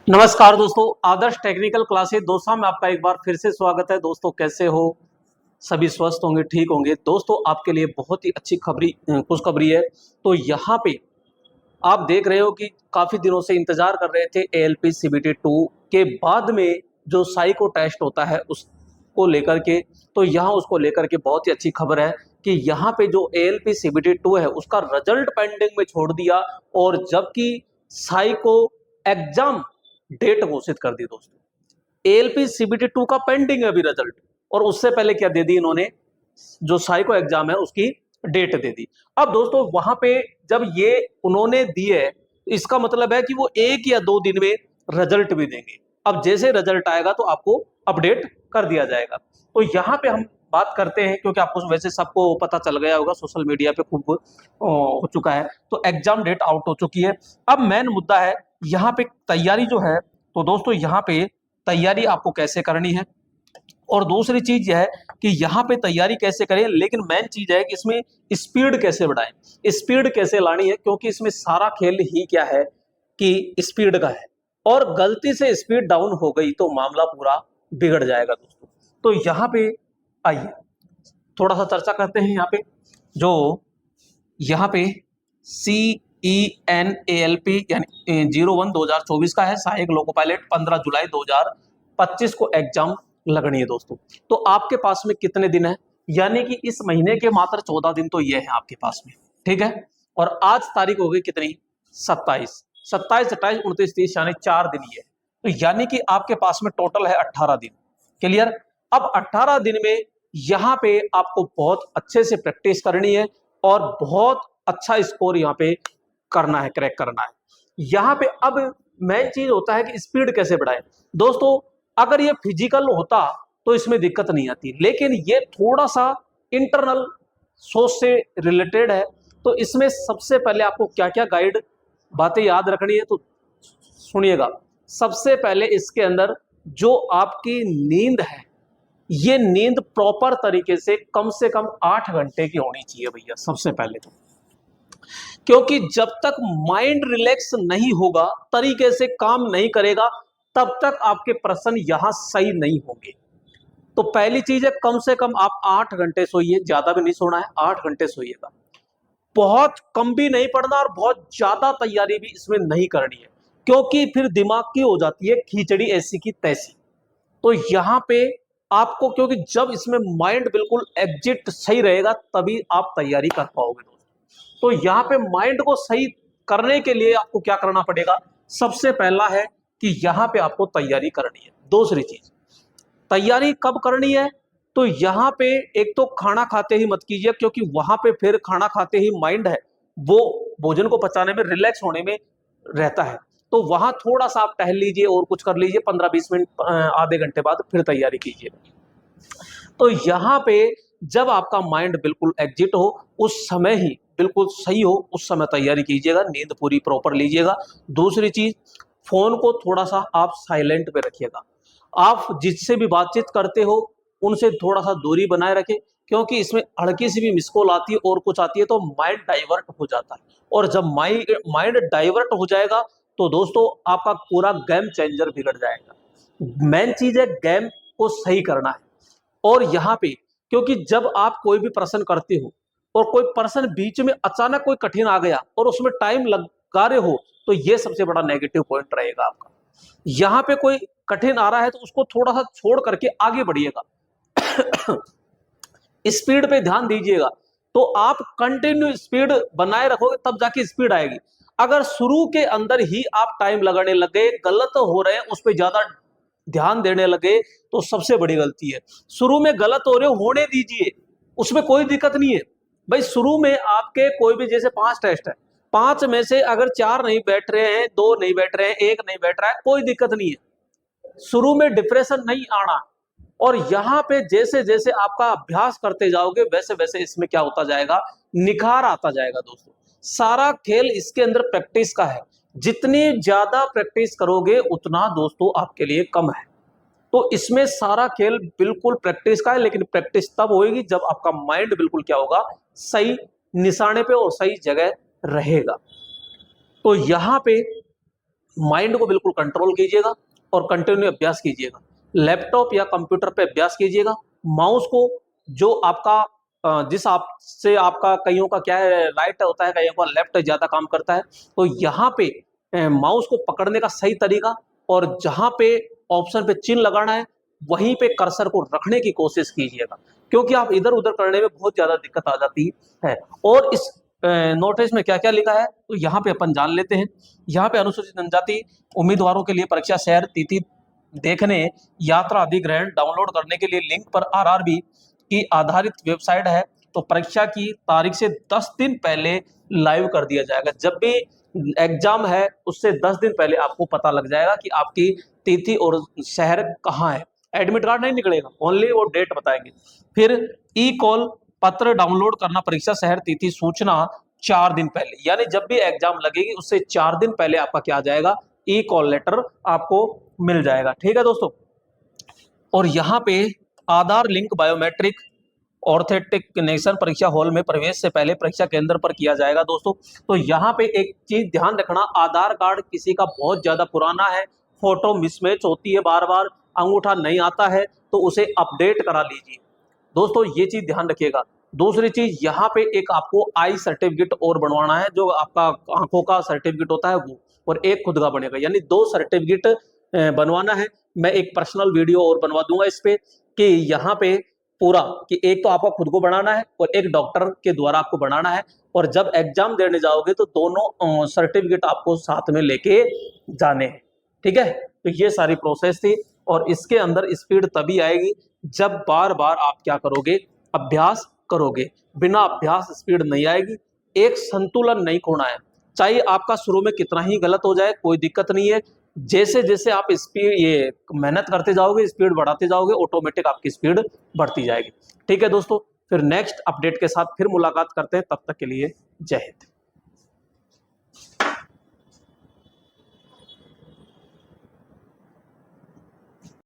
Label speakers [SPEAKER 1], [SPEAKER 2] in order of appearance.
[SPEAKER 1] नमस्कार दोस्तों, आदर्श technical classes दोस्तों में आपका एक बार फिर से स्वागत है। दोस्तों कैसे हो? सभी स्वस्थ होंगे, ठीक होंगे। दोस्तों आपके लिए बहुत ही अच्छी खुशखबरी है। तो यहाँ पे आप देख रहे हो कि काफी दिनों से इंतजार कर रहे थे एएलपी सीबीटी 2 के बाद में जो साइको टेस्ट होता है उसको लेकर के। तो यहाँ उसको लेकर के बहुत ही अच्छी खबर है कि यहाँ पे जो एएलपी सीबीटी 2 है उसका रिजल्ट पेंडिंग में छोड़ दिया, और जबकि साइको एग्जाम डेट घोषित कर दी। दोस्तों एएलपी सीबीटी 2 का पेंडिंग है अभी रिजल्ट, और उससे पहले क्या दे दी इन्होंने, जो साइको एग्जाम है उसकी डेट दे दी। अब दोस्तों वहां पे जब ये उन्होंने दी है, इसका मतलब है कि वो 1 या 2 दिन में रिजल्ट भी देंगे। अब जैसे रिजल्ट आएगा तो आपको अपडेट कर दिया जाएगा। तो यहाँ पे हम बात करते हैं, क्योंकि आपको वैसे सबको पता चल गया होगा, सोशल मीडिया पे खूब हो चुका है। तो एग्जाम डेट आउट हो चुकी है। अब मेन मुद्दा है यहाँ पे तैयारी जो है। तो दोस्तों यहाँ पे तैयारी आपको कैसे करनी है, और दूसरी चीज यह है कि यहाँ पे तैयारी कैसे करें, लेकिन मेन चीज है कि इसमें स्पीड कैसे बढ़ाएं, स्पीड कैसे लानी है, क्योंकि इसमें सारा खेल ही क्या है कि स्पीड का है। और गलती से स्पीड डाउन हो गई तो मामला पूरा बिगड़ जाएगा दोस्तों। तो यहाँ पे आइए थोड़ा सा चर्चा करते हैं। यहाँ पे जो यहाँ पे CENALP यानी 01/2024 का है, सहायक लोको पायलट 15 जुलाई 2025 को एग्जाम लगनी है दोस्तों। तो आपके पास में कितने दिन है, यानी कि इस महीने के मात्र 14 दिन तो ये है आपके पास में, ठीक है। और आज तारीख हो गई कितनी, 27, 27, 28, 29, 30, यानी 4 दिन ये है। तो यानी कि आपके पास में टोटल है 18 दिन। क्लियर? अब 18 दिन में यहाँ पे आपको बहुत अच्छे से प्रैक्टिस करनी है, और बहुत अच्छा स्कोर यहाँ पे करना है, क्रैक करना है। यहाँ पे अब मेन चीज होता है कि स्पीड कैसे बढ़ाए। दोस्तों अगर ये फिजिकल होता तो इसमें दिक्कत नहीं आती, लेकिन ये थोड़ा सा इंटरनल सोच से रिलेटेड है। तो इसमें सबसे पहले आपको क्या क्या गाइड बातें याद रखनी है, तो सुनिएगा। सबसे पहले इसके अंदर जो आपकी नींद है, ये नींद प्रॉपर तरीके से कम 8 घंटे की होनी चाहिए भैया, सबसे पहले तो। क्योंकि जब तक माइंड रिलैक्स नहीं होगा, तरीके से काम नहीं करेगा, तब तक आपके प्रश्न यहां सही नहीं होंगे। तो पहली चीज है, कम से कम आप 8 घंटे सोइए, ज्यादा भी नहीं सोना है, 8 घंटे सोइएगा। बहुत कम भी नहीं पढ़ना और बहुत ज्यादा तैयारी भी इसमें नहीं करनी है, क्योंकि फिर दिमाग की हो जाती है खिचड़ी ऐसी की तैसी। तो यहाँ पे आपको, क्योंकि जब इसमें माइंड बिल्कुल एग्जिट सही रहेगा तभी आप तैयारी कर पाओगे दोस्तों। तो यहाँ पे माइंड को सही करने के लिए आपको क्या करना पड़ेगा, सबसे पहला है कि यहाँ पे आपको तैयारी करनी है। दूसरी चीज, तैयारी कब करनी है, तो यहाँ पे एक तो खाना खाते ही मत कीजिए, क्योंकि वहां पे फिर खाना खाते ही माइंड है वो भोजन को पचाने में, रिलैक्स होने में रहता है। तो वहां थोड़ा सा आप टहल लीजिए और कुछ कर लीजिए, 15-20 मिनट आधे घंटे बाद फिर तैयारी कीजिए। तो यहाँ पे जब आपका माइंड बिल्कुल एग्जिट हो, उस समय ही बिल्कुल सही हो, उस समय तैयारी कीजिएगा, नींद पूरी प्रॉपर लीजिएगा। दूसरी चीज, फोन को थोड़ा सा आप साइलेंट पे रखिएगा। आप जिससे भी बातचीत करते हो उनसे थोड़ा सा दूरी बनाए रखें, क्योंकि इसमें हल्की सी भी मिस कॉल आती है और कुछ आती है तो माइंड डाइवर्ट हो जाता है। और जब माइंड डाइवर्ट हो जाएगा तो दोस्तों आपका पूरा गेम चेंजर बिगड़ जाएगा। मेन चीज है गेम को सही करना है। और यहाँ पे, क्योंकि जब आप कोई भी प्रश्न करते हो और कोई प्रश्न बीच में अचानक कोई कठिन आ गया और उसमें टाइम लगा रहे हो, तो ये सबसे बड़ा नेगेटिव पॉइंट रहेगा आपका। यहाँ पे कोई कठिन आ रहा है तो उसको थोड़ा सा छोड़ करके आगे बढ़िएगा, स्पीड पे ध्यान दीजिएगा। तो आप कंटिन्यू स्पीड बनाए रखोगे तब जाके स्पीड आएगी। अगर शुरू के अंदर ही आप टाइम लगाने लगे, गलत हो रहे हैं उस पर ज्यादा ध्यान देने लगे, तो सबसे बड़ी गलती है। शुरू में गलत हो रहे हो, होने दीजिए, उसमें कोई दिक्कत नहीं है भाई। शुरू में आपके कोई भी, जैसे 5 टेस्ट है, 5 में से अगर 4 नहीं बैठ रहे हैं, 2 नहीं बैठ रहे हैं, 1 नहीं बैठ रहा है, कोई दिक्कत नहीं है। शुरू में डिप्रेशन नहीं आना। और यहाँ पे जैसे जैसे आपका अभ्यास करते जाओगे वैसे वैसे इसमें क्या होता जाएगा, निखार आता जाएगा दोस्तों। सारा खेल इसके अंदर प्रैक्टिस का है। जितनी ज्यादा प्रैक्टिस करोगे उतना दोस्तों आपके लिए कम है। तो इसमें सारा खेल बिल्कुल प्रैक्टिस का है, लेकिन प्रैक्टिस तब होगी जब आपका माइंड बिल्कुल क्या होगा, सही निशाने पे और सही जगह रहेगा। तो यहाँ पे माइंड को बिल्कुल कंट्रोल कीजिएगा और कंटिन्यू अभ्यास कीजिएगा। लैपटॉप या कंप्यूटर पे अभ्यास कीजिएगा। माउस को जो आपका जिस आप से आपका कईयों का क्या है राइट होता है, कईयों का लेफ्ट ज्यादा काम करता है, तो यहाँ पे माउस को पकड़ने का सही तरीका और जहां पे ऑप्शन पे चिन्ह लगाना है वहीं पे कर्सर को रखने की कोशिश कीजिएगा, क्योंकि आप इधर उधर करने में बहुत ज्यादा दिक्कत आ जाती है। और इस नोटिस में क्या क्या लिखा है तो यहाँ पे अपन जान लेते हैं। यहाँ पे अनुसूचित जनजाति उम्मीदवारों के लिए परीक्षा शहर तिथि देखने, यात्रा अधिग्रहण डाउनलोड करने के लिए लिंक पर आरआरबी की आधारित वेबसाइट है। तो परीक्षा की तारीख से 10 दिन पहले लाइव कर दिया जाएगा। जब भी एग्जाम है उससे 10 दिन पहले आपको पता लग जाएगा कि आपकी तिथि और शहर कहाँ है। एडमिट कार्ड नहीं निकलेगा, ओनली वो डेट बताएंगे। फिर ई कॉल पत्र डाउनलोड करना, परीक्षा शहर तिथि सूचना 4 दिन पहले, यानी जब भी एग्जाम लगेगी उससे 4 दिन पहले आपका क्या आ जाएगा, ई कॉल लेटर आपको मिल जाएगा। ठीक है दोस्तों। और यहाँ पे आधार लिंक बायोमेट्रिक ऑर्थेंटिकेशन परीक्षा हॉल में प्रवेश से पहले परीक्षा केंद्र पर किया जाएगा दोस्तों। तो यहाँ पे एक चीज ध्यान रखना, आधार कार्ड किसी का बहुत ज्यादा पुराना है, फोटो मिसमैच होती है, बार बार अंगूठा नहीं आता है, तो उसे अपडेट करा लीजिए दोस्तों, ये चीज ध्यान रखिएगा। दूसरी चीज यहाँ पे एक आपको आई सर्टिफिकेट और बनवाना है, जो आपका आंखों का सर्टिफिकेट होता है वो, और एक खुद का बनेगा, यानी 2 सर्टिफिकेट बनवाना है। मैं एक पर्सनल वीडियो और बनवा दूंगा इस पे कि यहाँ पे पूरा कि एक तो आपको खुद को बनाना है और एक डॉक्टर के द्वारा आपको बनाना है, और जब एग्जाम देने जाओगे तो दोनों सर्टिफिकेट आपको साथ में लेके जाने हैं। ठीक है, तो ये सारी प्रोसेस थी, और इसके अंदर स्पीड तभी आएगी जब बार बार आप क्या करोगे, अभ्यास करोगे। बिना अभ्यास स्पीड नहीं आएगी। एक संतुलन नहीं खोना है, चाहे आपका शुरू में कितना ही गलत हो जाए कोई दिक्कत नहीं है। जैसे जैसे आप स्पीड ये मेहनत करते जाओगे, स्पीड बढ़ाते जाओगे, ऑटोमेटिक आपकी स्पीड बढ़ती जाएगी। ठीक है दोस्तों, फिर नेक्स्ट अपडेट के साथ फिर मुलाकात करते हैं, तब तक के लिए जय हिंद।